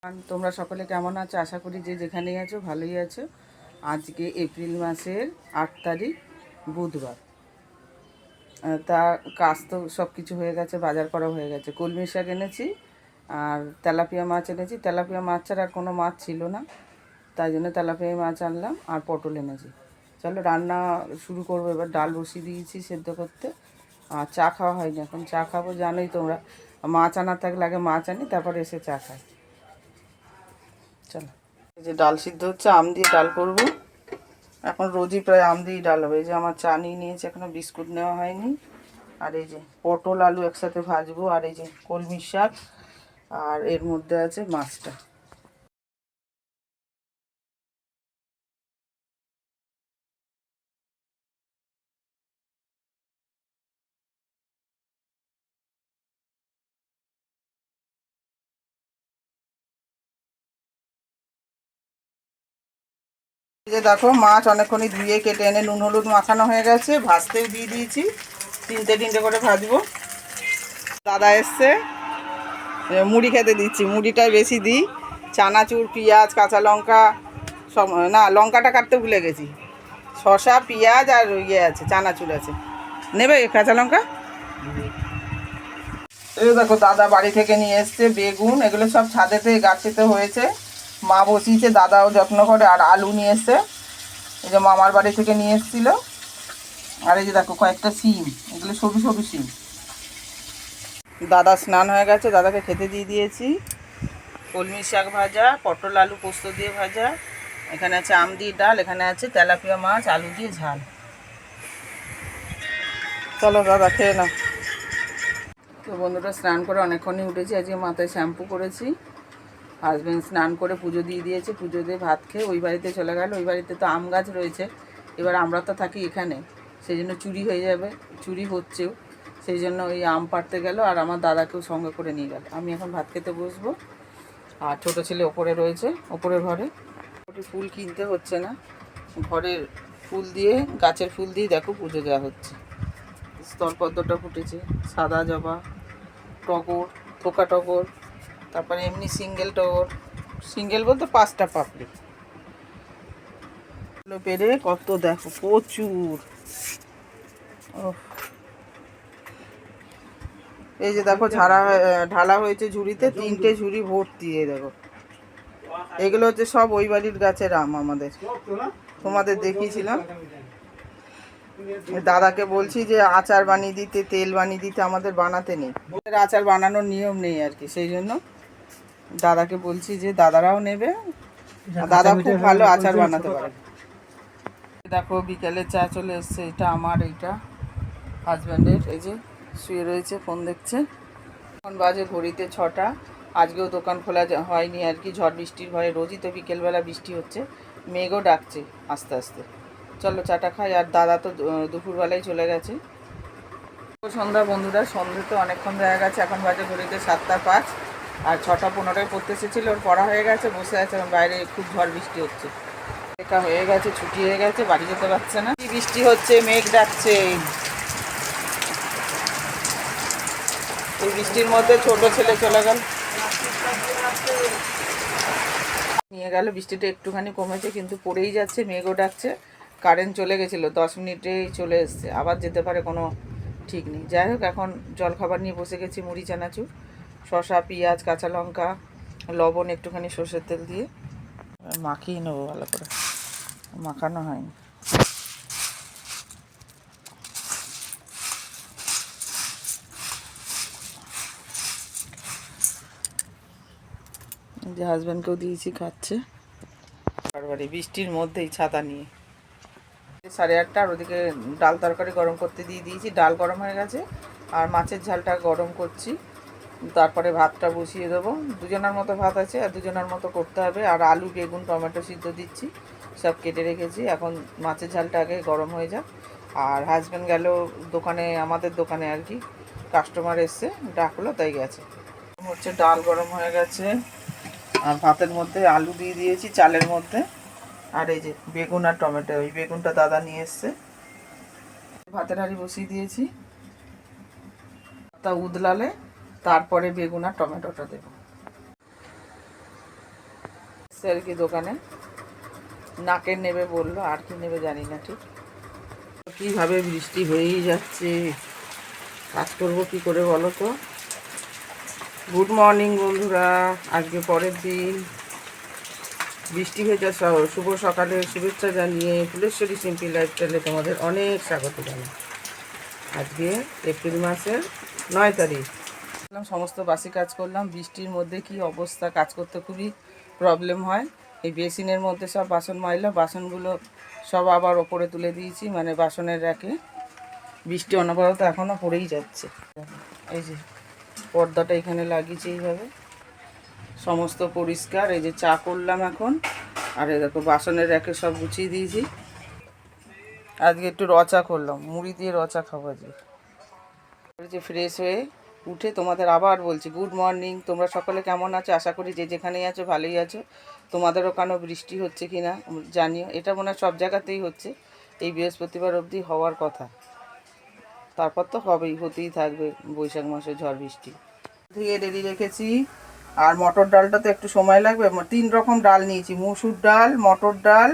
তোমরা সকলে কেমন আছো? আশা করি যে যেখানেই আছো ভালোই আছো। আজকে এপ্রিল মাসের 8 তারিখ বুধবার। তা কাজ তো সব কিছু হয়ে গেছে, বাজার করা হয়ে গেছে। কলমি শাক এনেছি আর তেলাপিয়া মাছ এনেছি। তেলাপিয়া মাছ ছাড়া আর কোনো মাছ ছিল না, তাই জন্য তেলাপিয়া মাছ আনলাম আর পটল এনেছি। চলো রান্না শুরু করবো। এবার ডাল বসিয়ে দিয়েছি সেদ্ধ করতে। আর চা খাওয়া হয়নি, এখন চা খাবো। জানোই তোমরা, মাছ আনার থাকলে আগে মাছ আনি, তারপরে এসে চা খাই। চলো, এই যে ডাল সিদ্ধ হচ্ছে, আম দিয়ে ডাল করব। এখন রোজই প্রায় আম দিয়েই ডাল হবে। এই যে আমার চা নিয়ে নিয়েছি, এখনো বিস্কুট নেওয়া হয়নি। আর এই যে পটল আলু একসাথে ভাজবো। আর এই যে কলমি শাক, আর এর মধ্যে আছে মাছটা। এই যে দেখো, মাছ অনেকক্ষণই ধুয়ে কেটে এনে নুন হলুদ মাখানো হয়ে গেছে, ভাজতেও দিয়ে দিয়েছি। তিনটে তিনটে করে ভাজবো। দাদা এসছে, মুড়ি খেতে দিচ্ছি। মুড়িটাই বেশি দিই। চানাচুর, পেঁয়াজ, কাঁচা লঙ্কা সব, না লঙ্কাটা কাটতে ভুলে গেছি। শসা, পেঁয়াজ আর ইয়ে আছে, চানাচুর আছে। নেবে কাঁচা লঙ্কা? এই দেখো, দাদা বাড়ি থেকে নিয়ে এসছে বেগুন। এগুলো সব ছাদেতে গাছেতে হয়েছে, মা বসিয়েছে, দাদাও যত্ন করে। আর আলু নিয়ে এসছে, এই যে মামার বাড়ি থেকে নিয়ে এসেছিল। আর এই যে দেখো কয়েকটা সিম, এগুলো সরু সরু সিম। দাদা স্নান হয়ে গেছে, দাদাকে খেতে দিয়ে দিয়েছি। কলমি শাক ভাজা, পটল আলু পোস্ত দিয়ে ভাজা, এখানে আছে আম দিয়ে ডাল, এখানে আছে তেলাপিয়া মাছ আলু দিয়ে ঝাল। চলো দাদা খেয়ে নাও। তো বন্ধুরা, স্নান করে অনেকক্ষণই উঠেছি। আজকে মাথায় শ্যাম্পু করেছি। হাজব্যান্ড স্নান করে পুজো দিয়ে দিয়েছে, পুজো দিয়ে ভাত খেয়ে ওই বাড়িতে চলে গেল। ওই বাড়িতে তো আম গাছ রয়েছে, এবার আমরা তো থাকি এখানে, সেই জন্য চুরি হয়ে যাবে, চুরি হচ্ছেও। সেই জন্য ওই আম পাড়তে গেল, আর আমার দাদাকেও সঙ্গে করে নিয়ে গেল। আমি এখন ভাত খেতে বসবো। আর ছোটো ছেলে ওপরে রয়েছে, ওপরের ঘরে। ওটি ফুল কিনতে হচ্ছে না, ঘরের ফুল দিয়ে, গাছের ফুল দিয়ে দেখো পুজো দেওয়া হচ্ছে। স্থলপদ্মটা ফুটেছে, সাদা জবা, টগর, থোকা টগর, তারপরে এমনি সিঙ্গেল টগর। সিঙ্গেল বলতে 5টা পাপড়ি। পেরে কত দেখো, প্রচুর। এই যে দেখো ঢালা হয়েছে ঝুড়িতে, 3টে ঝুড়ি ভর্তি। এই দেখো, এগুলো হচ্ছে সব ওই বাড়ির গাছের আম, আমাদের তোমাদের দেখিয়েছিলাম। দাদাকে বলছি যে আচার বানিয়ে দিতে, তেল বানিয়ে দিতে, আমাদের বানাতে নেই, আচার বানানোর নিয়ম নেই আর কি। সেই জন্য দাদাকে বলছি যে দাদারাও নেবে। দাদা খুব ভালো আচার বানাতে পারে। দেখো বিকেলে চা চলে এসছে। এটা আমার, এইটা হাজব্যান্ডের। এই যে শুয়ে রয়েছে, ফোন দেখছে। এখন বাজে ঘড়িতে 6টা। আজকেও দোকান খোলা হয়নি আর কি, ঝড় বৃষ্টির ভয়ে। রোজই তো বিকেলবেলা বৃষ্টি হচ্ছে, মেঘও ডাকছে আস্তে আস্তে। চলো চাটা খাই। আর দাদা তো দুপুরবেলায় চলে গেছে। সন্ধ্যা বন্ধুরা, সন্ধ্যে তো অনেকক্ষণ হয়ে গেছে। এখন বাজে ঘড়িতে 7টা 5। আর 6টা 15টায় পড়তে এসেছিল, ওর পড়া হয়ে গেছে, বসে আছে। বাইরে খুব ঝড় বৃষ্টি হচ্ছে, লেখা হয়ে গেছে, ছুটি হয়ে গেছে, বাড়ি যেতে পারছে না। কি বৃষ্টি হচ্ছে, মেঘ ডাকছে। এই বৃষ্টির মধ্যে ছোট ছেলে চলে গেল, নিয়ে গেল। বৃষ্টিটা একটুখানি কমেছে, কিন্তু পড়েই যাচ্ছে, মেঘও ডাকছে। কারেন্ট চলে গেছিলো, 10 মিনিটেই চলে এসছে, আবার যেতে পারে, কোনো ঠিক নেই। যাই হোক, এখন জলখাবার নিয়ে বসে গেছি। মুড়ি, চানাচুর, শসা, পেঁয়াজ, কাঁচা লঙ্কা, লবণ, একটুখানি সর্ষের তেল দিয়ে মাখিয়ে নেবো ভালো করে। মাখানো হয়নি। যে হাজব্যান্ডকেও দিয়েছি, খাচ্ছে। বাড়ি বৃষ্টির মধ্যেই ছাতা নিয়ে। 8:30। আর ওদিকে ডাল তরকারি গরম করতে দিয়ে দিয়েছি, ডাল গরম হয়ে গেছে। আর মাছের ঝালটা গরম করছি, তারপরে ভাতটা বসিয়ে দেবো। দুজনের মতো ভাত আছে, আর দুজনের মতো করতে হবে। আর আলু, বেগুন, টমেটো সিদ্ধ দিচ্ছি, সব কেটে রেখেছি। এখন মাছের ঝালটা আগে গরম হয়ে যাক। আর হাজব্যান্ড গেল দোকানে, আমাদের দোকানে আর কি, কাস্টমার এসছে, ডাকলো, তাই গেছে। হচ্ছে ডাল গরম হয়ে গেছে, আর ভাতের মধ্যে আলু দিয়ে দিয়েছি, চালের মধ্যে। আর এই যে বেগুন আর টমেটো, ওই বেগুনটা দাদা নিয়ে এসছে। ভাতের হাঁড়ি বসিয়ে দিয়েছি, তা উদলালে তারপরে বেগুন আর টমেটোটা দেবো। আর কি দোকানে নাকের নেবে বললো, আর কি নেবে জানি না ঠিক। কীভাবে বৃষ্টি হয়েই যাচ্ছে, কাজ করবো কী করে বলো তো। গুড মর্নিং বন্ধুরা, আজকে পরের দিন বৃষ্টি হয়ে যাচ্ছে। শুভ সকালে শুভেচ্ছা জানিয়ে ফুলেশ্বরী সিম্পল লাইফস্টাইলে তোমাদের অনেক স্বাগত জানাই। আজকে এপ্রিল মাসের 9 তারিখ। সমস্ত বাসি কাজ করলাম, বৃষ্টির মধ্যে কি অবস্থা, কাজ করতে খুবই প্রবলেম হয়। এই বেসিনের মধ্যে সব বাসন ময়লা, বাসনগুলো সব আবার ওপরে তুলে দিয়েছি, মানে বাসনের র্যাকে। বৃষ্টি অনবরত এখনও পড়েই যাচ্ছে। এই যে পর্দাটা এখানে লাগিয়েছি এইভাবে, সমস্ত পরিষ্কার। এই যে চা করলাম এখন, আর এই দেখো বাসনের র্যাকে সব গুছিয়ে দিয়েছি। আজকে একটু রচা করলাম, মুড়ি দিয়ে রচা খাবো আজকে। যে ফ্রেশ হয়ে উঠে তোমাদের আবার বলছি গুড মর্নিং। তোমরা সকলে কেমন আছো? আশা করি যে যেখানেই আছো ভালোই আছো। তোমাদের ওখানেও বৃষ্টি হচ্ছে কি না জানিও। এটা মনে হয় সব জায়গাতেই হচ্ছে, এই বৃহস্পতিবার অবধি হওয়ার কথা, তারপর তো হবেই, হতেই থাকবে বৈশাখ মাসে ঝড় বৃষ্টি। ধুয়ে রেডি রেখেছি। আর মটর ডালটা তো একটু সময় লাগবে। 3 রকম ডাল নিয়েছি, মুসুর ডাল, মটর ডাল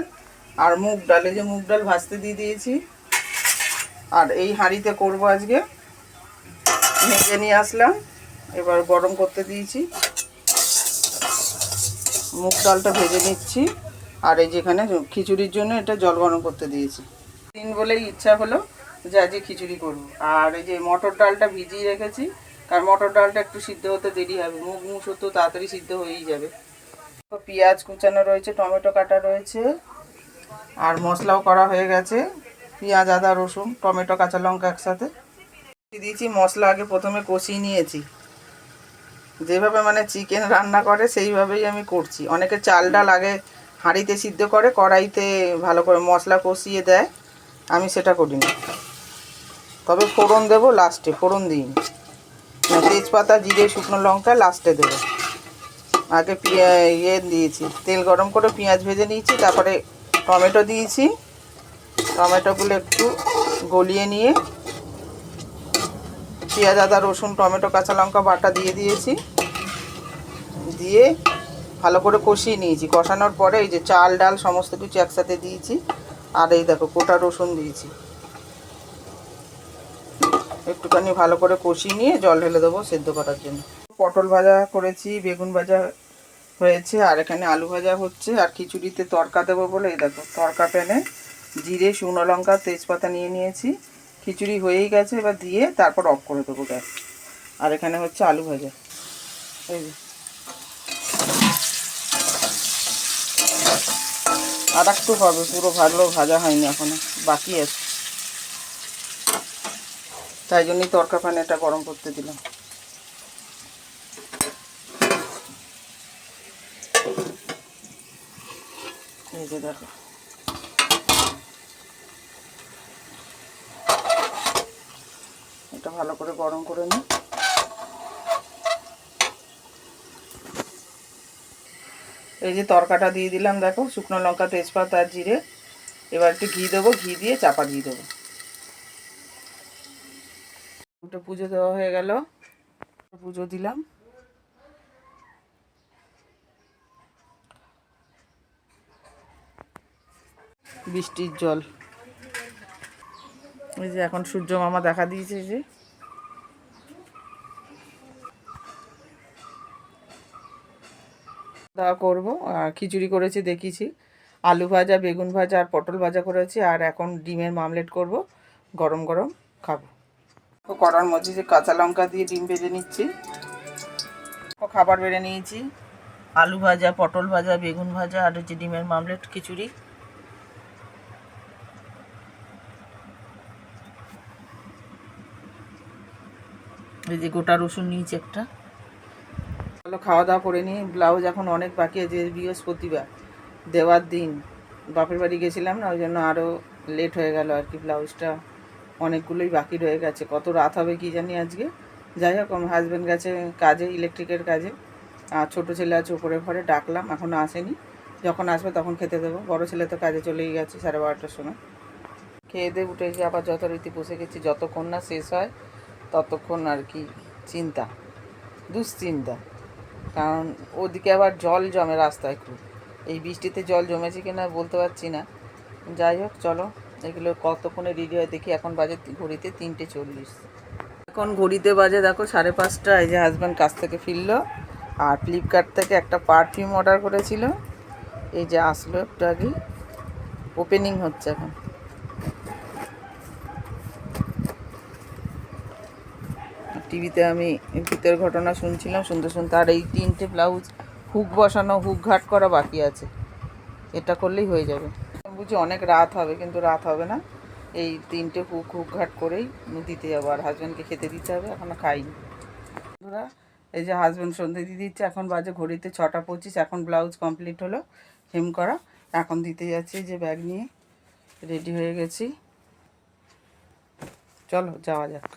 আর মুগ ডাল। এই যে মুগ ডাল ভাজতে দিয়ে দিয়েছি, আর এই হাঁড়িতে করবো আজকে। ভেজে নিয়ে আসলাম, এবার গরম করতে দিয়েছি। মুগ ডালটা ভেজে নিচ্ছি, আর এই যেখানে খিচুড়ির জন্য এটা জল গরম করতে দিয়েছি। দিন বলেই ইচ্ছা হলো যে আজকে খিচুড়ি করব। আর এই যে মটর ডালটা ভিজিয়ে রেখেছি, কারণ মটর ডালটা একটু সিদ্ধ হতে দেরি হবে, মুগ মুসুর তো তাড়াতাড়ি সিদ্ধ হয়েই যাবে। পেঁয়াজ কুচানো রয়েছে, টমেটো কাটা রয়েছে, আর মশলাও করা হয়ে গেছে। পেঁয়াজ, আদা, রসুন, টমেটো, কাঁচা লঙ্কা একসাথে দিয়েছি। মশলা আগে প্রথমে কষিয়ে নিয়েছি, যেভাবে মানে চিকেন রান্না করে সেইভাবেই আমি করছি। অনেকে চাল ডাল আগে হাঁড়িতে সিদ্ধ করে, কড়াইতে ভালো করে মশলা কষিয়ে দেয়, আমি সেটা করিনি। তবে ফোড়ন দেবো লাস্টে, ফোড়ন দিইনি। তেজপাতা, জিরে, শুকনো লঙ্কা লাস্টে দেবো। আগে দিয়েছি, তেল গরম করে পেঁয়াজ ভেজে নিয়েছি, তারপরে টমেটো দিয়েছি। টমেটোগুলো একটু গলিয়ে নিয়ে পেঁয়াজ, আদা, রসুন, টমেটো, কাঁচা লঙ্কা বাটা দিয়ে দিয়েছি, দিয়ে ভালো করে কষিয়ে নিয়েছি। কষানোর পরে এই যে চাল ডাল সমস্ত কিছু একসাথে দিয়েছি, আর এই দেখো গোটা রসুন দিয়েছি। একটুখানি ভালো করে কষিয়ে নিয়ে জল ঢেলে দেবো সেদ্ধ করার জন্য। পটল ভাজা করেছি, বেগুন ভাজা হয়েছে, আর এখানে আলু ভাজা হচ্ছে। আর খিচুড়িতে তড়কা দেবো বলে এই দেখো তড়কা প্যানে জিরে, শুকনো লঙ্কা, তেজপাতা নিয়ে নিয়েছি। খিচুড়ি হয়েই গেছে, এবার দিয়ে তারপর অফ করে দেবো গ্যাস। আর এখানে হচ্ছে আলু ভাজা। এই যে আর একটু হবে, পুরো ভালো ভাজা হয়নি এখনো, বাকি আছে, তাই জন্যই তড়কা প্যানে এটা গরম করতে দিলাম। এই যে দেখো এটা ভালো করে গরম করে নিই। এই যে তড়কাটা দিয়ে দিলাম, দেখো শুকনো লঙ্কা, তেজপাতা আর জিরে। এবার একটু ঘি দেবো, ঘি দিয়ে চাপা দিয়ে দেবো। ওটা পুজো দেওয়া হয়ে গেল, পুজো দিলাম। বৃষ্টির জল, এই যে এখন সূর্য মামা দেখা দিয়েছে। যে দাওয়া করবো, আর খিচুড়ি করেছি দেখিয়েছি, আলু ভাজা, বেগুন ভাজা আর পটল ভাজা করেছি, আর এখন ডিমের মামলেট করব, গরম গরম খাবো। কড়ার মধ্যে যে কাঁচা লঙ্কা দিয়ে ডিম ভেজে নিচ্ছি। খাবার বেড়ে নিয়েছি, আলু ভাজা, পটল ভাজা, বেগুন ভাজা, আর হচ্ছে ডিমের মামলেট, খিচুড়ি। এই যে গোটা রসুন নিয়েছি একটা। ভালো খাওয়া দাওয়া করে নিই। ব্লাউজ এখন অনেক বাকি আছে, বৃহস্পতিবার দেওয়ার দিন, বাপের বাড়ি গেছিলাম না, ওই জন্য আরও লেট হয়ে গেল আর কি। ব্লাউজটা অনেকগুলোই বাকি রয়ে গেছে, কত রাত হবে কি জানি আজকে। যাই হোক, আমার হাজব্যান্ড গেছে কাজে, ইলেকট্রিকের কাজে, আর ছোটো ছেলে আছে উপরে ঘরে, ডাকলাম এখনও আসেনি, যখন আসবে তখন খেতে দেবো। বড়ো ছেলে তো কাজে চলেই গেছে 12:30টার সময়। খেয়ে দিয়ে উঠে গিয়ে আবার যথারীতি বসে গেছি, যতক্ষণ না শেষ হয় ততক্ষণ আর কি চিন্তা, দুশ্চিন্তা, কারণ ওদিকে আবার জল জমে রাস্তায় খুব। এই বৃষ্টিতে জল জমেছে কিনা বলতে পারছি না। যাই হোক চলো, এগুলো কতক্ষণে রেডি হয় দেখি। এখন বাজে ঘড়িতে 3:40। এখন ঘড়িতে বাজে দেখো 5:30। এই যে হাজব্যান্ড কাছ থেকে ফিরলো, আর ফ্লিপকার্ট থেকে একটা পারফিউম অর্ডার করেছিল, এই যে আসলো একটু আগে, ওপেনিং হচ্ছে এখন। টিভিতে আমি ভিতরের ঘটনা শুনছিলাম, শুনতে শুনতে। আর এই 3টে ব্লাউজ হুক বসানো, হুক ঘাট করা বাকি আছে, এটা করলেই হয়ে যাবে। বুঝি অনেক রাত হবে, কিন্তু রাত হবে না। এই 3টে হুক ঘাট করেই দিতে যাবো, আর হাজব্যান্ডকে খেতে দিতে হবে, এখনও খাইনি। বন্ধুরা, এই যে হাজব্যান্ড সন্ধে দিয়ে দিচ্ছে, এখন বাজে ঘড়িতে 6:25। এখন ব্লাউজ কমপ্লিট হলো হেম করা, এখন দিতে যাচ্ছি। যে ব্যাগ নিয়ে রেডি হয়ে গেছি, চলো যাওয়া যাক।